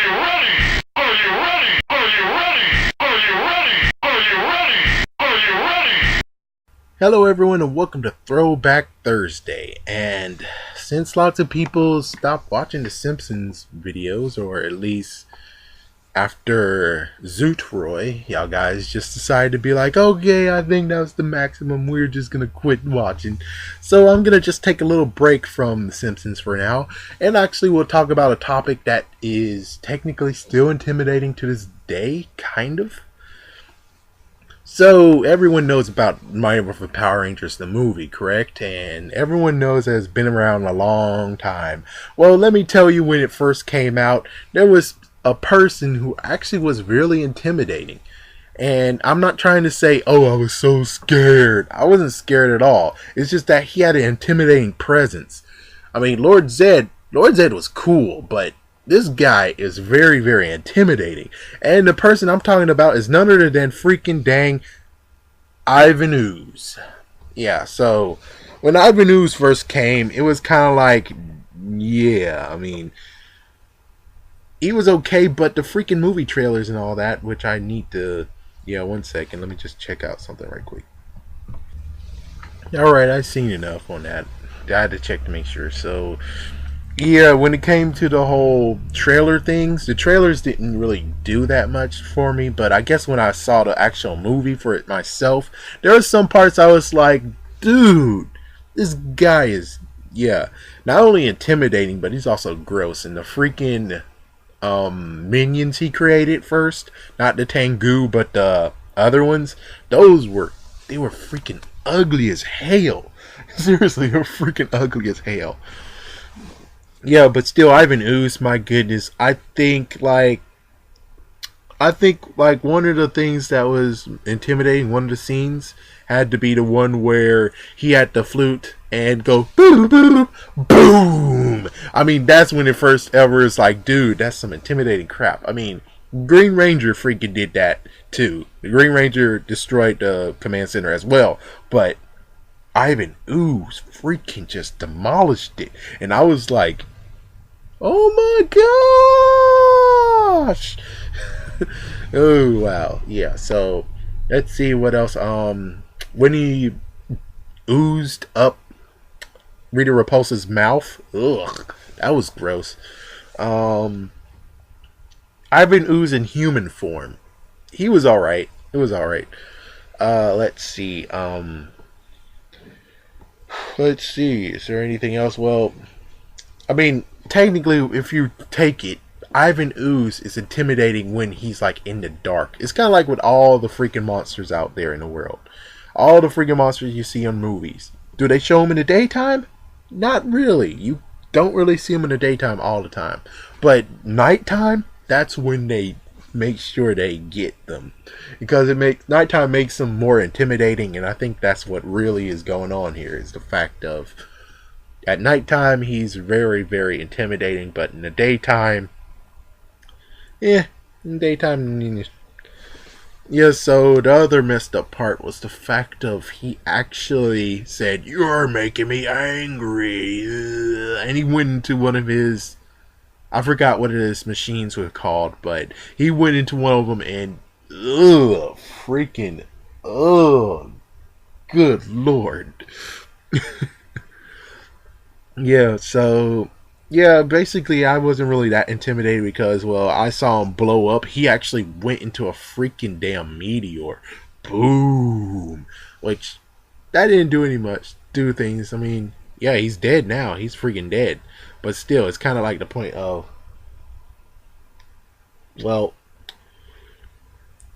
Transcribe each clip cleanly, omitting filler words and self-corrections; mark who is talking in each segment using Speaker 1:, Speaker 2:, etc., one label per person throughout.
Speaker 1: you ready? Are you ready? Are you ready? Are you ready? Are you ready? Are you ready?
Speaker 2: Hello everyone and welcome to Throwback Thursday. And since lots of people stopped watching the Simpsons videos, or at least after Zootroy, y'all guys just decided to be like, okay, I think that's the maximum, we're just gonna quit watching. So I'm gonna just take a little break from the Simpsons for now, and actually we'll talk about a topic that is technically still intimidating to this day, kind of. So, everyone knows about Mighty Morphin Power Rangers, the movie, correct? And everyone knows that it's been around a long time. Well, let me tell you, when it first came out, there was a person who actually was really intimidating. And I'm not trying to say, oh, I was so scared. I wasn't scared at all. It's just that he had an intimidating presence. I mean, Lord Zed was cool, but this guy is very, very intimidating. And the person I'm talking about is none other than freaking dang Ivan Ooze. Yeah, so when Ivan Ooze first came, it was kind of like, yeah, I mean, he was okay, but the freaking movie trailers and all that, which I need to, yeah, one second, let me just check out something right quick. Alright, I've seen enough on that. I had to check to make sure, so yeah, when it came to the whole trailer things, the trailers didn't really do that much for me, but I guess when I saw the actual movie for it myself, there were some parts I was like, dude, this guy is, yeah, not only intimidating, but he's also gross. And the freaking minions he created first, not the Tengu, but the other ones, they were freaking ugly as hell. Seriously, they were freaking ugly as hell. Yeah, but still, Ivan Ooze, my goodness, I think like one of the things that was intimidating, one of the scenes had to be the one where he had the flute and go boom, boom, boom. I mean, that's when it first ever is like, dude, that's some intimidating crap. I mean, Green Ranger freaking did that too. The Green Ranger destroyed the command center as well, but Ivan Ooze freaking just demolished it. And I was like, oh my gosh. Oh wow. Yeah, so let's see what else. When he oozed up Rita Repulsa's mouth, ugh, that was gross. Ivan Ooze in human form, he was alright. It was alright. Let's see. Let's see. Is there anything else? Well, I mean, technically, if you take it, Ivan Ooze is intimidating when he's like in the dark. It's kind of like with all the freaking monsters out there in the world. All the freaking monsters you see in movies. Do they show them in the daytime? Not really. You don't really see them in the daytime all the time. But nighttime, that's when they make sure they get them, because nighttime makes them more intimidating. And I think that's what really is going on here, is the fact of at nighttime he's very, very intimidating, but in the daytime, yeah, in the daytime, yeah. So the other messed up part was the fact of he actually said, "You're making me angry," and he went into one of his, I forgot what his machines were called, but he went into one of them and, freaking, good lord. Yeah, so, yeah, basically I wasn't really that intimidated because, well, I saw him blow up. He actually went into a freaking damn meteor. Boom. Which, that didn't do things. I mean, yeah, he's dead now. He's freaking dead. But still, it's kind of like the point of, well,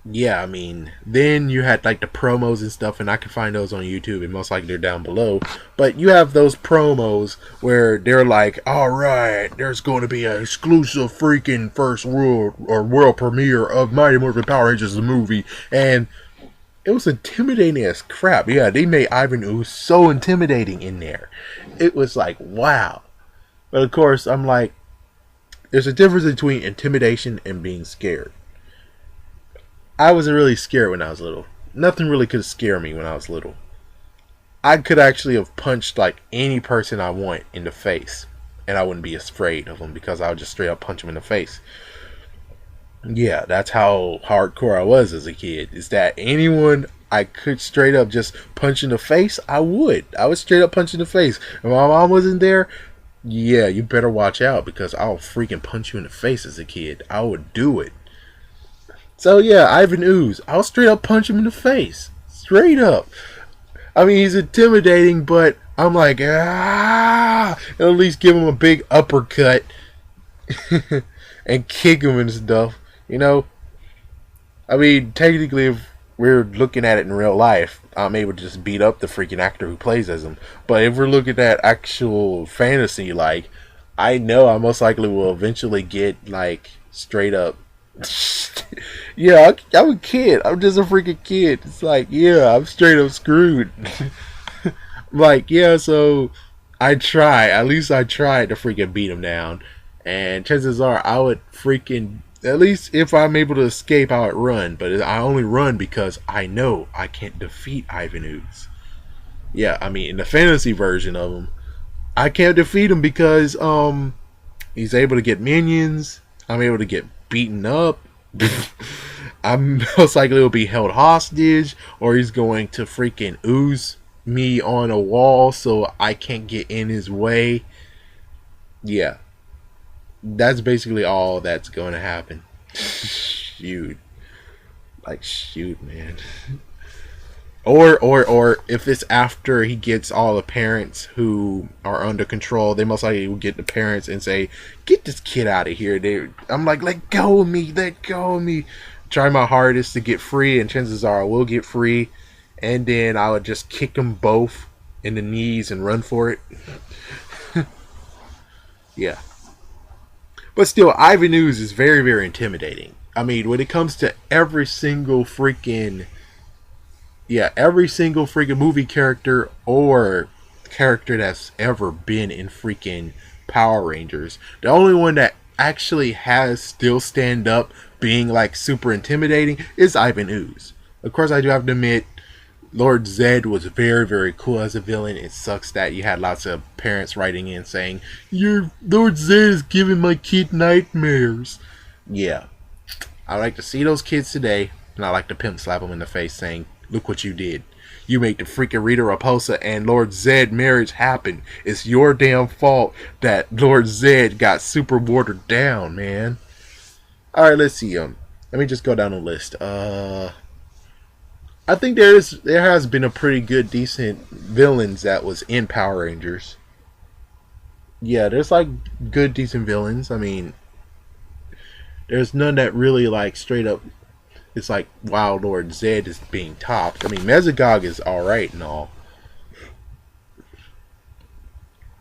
Speaker 2: yeah, I mean, then you had like the promos and stuff, and I can find those on YouTube, and most likely they're down below. But you have those promos where they're like, alright, there's going to be an exclusive freaking first world premiere of Mighty Morphin Power Rangers the movie, and it was intimidating as crap. Yeah, they made Ivan Ooze so intimidating in there. It was like, wow. But of course, I'm like, there's a difference between intimidation and being scared. I wasn't really scared when I was little. Nothing really could scare me when I was little. I could actually have punched like any person I want in the face, and I wouldn't be afraid of them because I would just straight up punch them in the face. Yeah, that's how hardcore I was as a kid. Is that anyone I could straight up just punch in the face, I would. I would straight up punch in the face. If my mom wasn't there, yeah, you better watch out because I'll freaking punch you in the face as a kid. I would do it. So yeah, Ivan Ooze, I'll straight up punch him in the face. Straight up. I mean, he's intimidating, but I'm like, ah, and at least give him a big uppercut and kick him and stuff. You know, I mean, technically, if we're looking at it in real life, I'm able to just beat up the freaking actor who plays as him. But if we're looking at actual fantasy, like, I know I most likely will eventually get, like, straight up. Yeah, I'm a kid. I'm just a freaking kid. It's like, yeah, I'm straight up screwed. Like, yeah, so I try. At least I tried to freaking beat him down. And chances are I would freaking, at least if I'm able to escape, I would run. But I only run because I know I can't defeat Ivan Ooze. Yeah, I mean, in the fantasy version of him, I can't defeat him because he's able to get minions. I'm able to get beaten up. I'm most likely will be held hostage, or he's going to freaking ooze me on a wall so I can't get in his way. Yeah, that's basically all that's going to happen. Shoot, like shoot, man. Or if it's after he gets all the parents who are under control, they most likely will get the parents and say, "Get this kid out of here." I'm like, "Let go of me, let go of me." Try my hardest to get free, and chances are I will get free. And then I would just kick them both in the knees and run for it. Yeah. But still, Ivan Ooze is very, very intimidating. I mean, when it comes to every single freaking movie character or character that's ever been in freaking Power Rangers, the only one that actually has still stand up being like super intimidating is Ivan Ooze. Of course, I do have to admit, Lord Zed was very, very cool as a villain. It sucks that you had lots of parents writing in saying, "Your Lord Zed is giving my kid nightmares." Yeah, I like to see those kids today, and I like to pimp slap them in the face saying, "Look what you did. You made the freaking Rita Repulsa and Lord Zed marriage happen. It's your damn fault that Lord Zed got super watered down, man." Alright, let's see. Let me just go down the list. I think there has been a pretty good, decent villains that was in Power Rangers. Yeah, there's like good, decent villains. I mean, there's none that really like straight up. It's like, wow, Lord Zed is being topped. I mean, Mesogog is alright and all.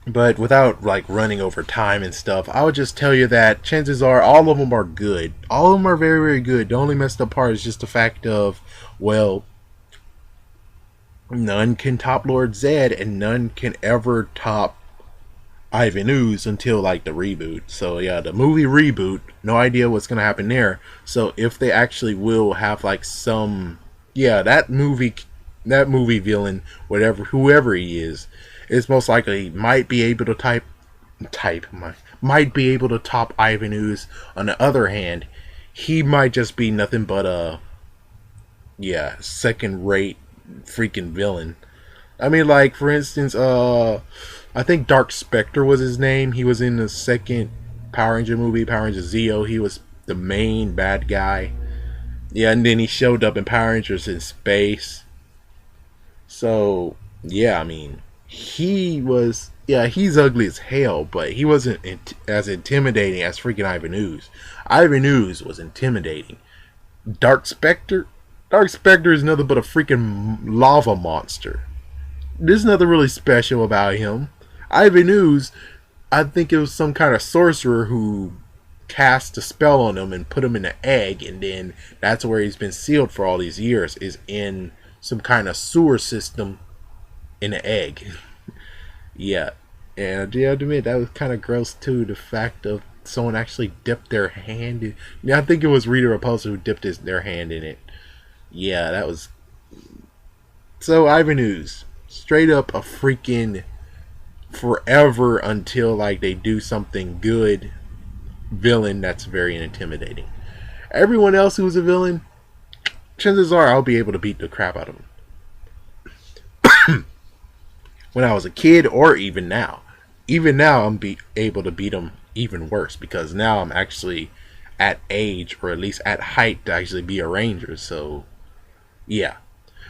Speaker 2: But without like running over time and stuff, I would just tell you that chances are all of them are good. All of them are very, very good. The only messed up part is just the fact of, well, none can top Lord Zed and none can ever top Ivan Ooze until like the reboot. So yeah, the movie reboot, no idea what's gonna happen there. So if they actually will have like some, yeah, that movie villain, whoever he is most likely might be able to might be able to top Ivan Ooze. On the other hand, he might just be nothing but a second rate freaking villain. I mean, like for instance, I think Dark Spectre was his name. He was in the second Power Ranger movie, Power Ranger Zeo. He was the main bad guy. Yeah, and then he showed up in Power Rangers in space. So yeah, I mean, he's ugly as hell, but he wasn't as intimidating as freaking Ivan Ooze. Ivan Ooze was intimidating. Dark Spectre is nothing but a freaking lava monster. There's nothing really special about him. Ivan Ooze, I think it was some kind of sorcerer who cast a spell on him and put him in an egg, and then that's where he's been sealed for all these years, is in some kind of sewer system in an egg. Yeah. And I have to admit, that was kind of gross too, the fact of someone actually dipped their hand in. Yeah, I think it was Rita Repulsa who dipped their hand in it. Yeah, that was. So Ivan Ooze, straight up a freaking forever until like they do something good villain that's very intimidating. Everyone else who's a villain, chances are I'll be able to beat the crap out of them. When I was a kid, or even now. Even now, I'm able to beat them even worse, because now I'm actually at age, or at least at height, to actually be a ranger. So, yeah.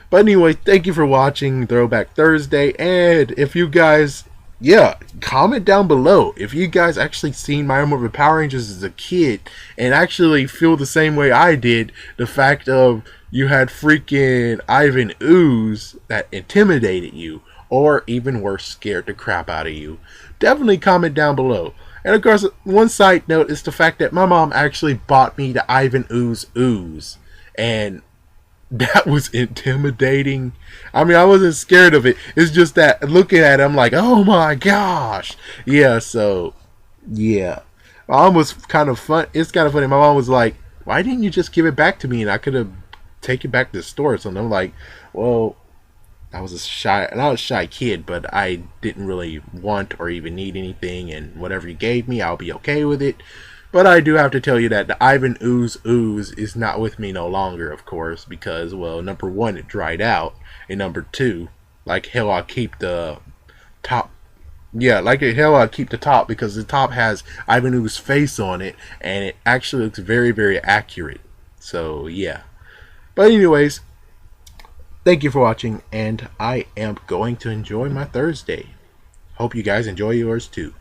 Speaker 2: But anyway, thank you for watching Throwback Thursday. And if you guys, comment down below if you guys actually seen Mighty Morphin Power Rangers as a kid and actually feel the same way I did. The fact of you had freaking Ivan Ooze that intimidated you, or even worse, scared the crap out of you. Definitely comment down below. And of course, one side note is the fact that my mom actually bought me the Ivan Ooze. And that was intimidating. I mean, I wasn't scared of it. It's just that looking at it, I'm like, oh my gosh. Yeah, so, yeah. My mom was kind of fun. It's kind of funny. My mom was like, why didn't you just give it back to me and I could have taken it back to the store? So I'm like, well, I was a shy kid, but I didn't really want or even need anything, and whatever you gave me, I'll be okay with it. But I do have to tell you that the Ivan Ooze is not with me no longer, of course, because, well, number one, it dried out, and number two, like hell, I'll keep the top. Yeah, like hell, I'll keep the top, because the top has Ivan Ooze's face on it, and it actually looks very, very accurate. So, yeah. But anyways, thank you for watching, and I am going to enjoy my Thursday. Hope you guys enjoy yours too.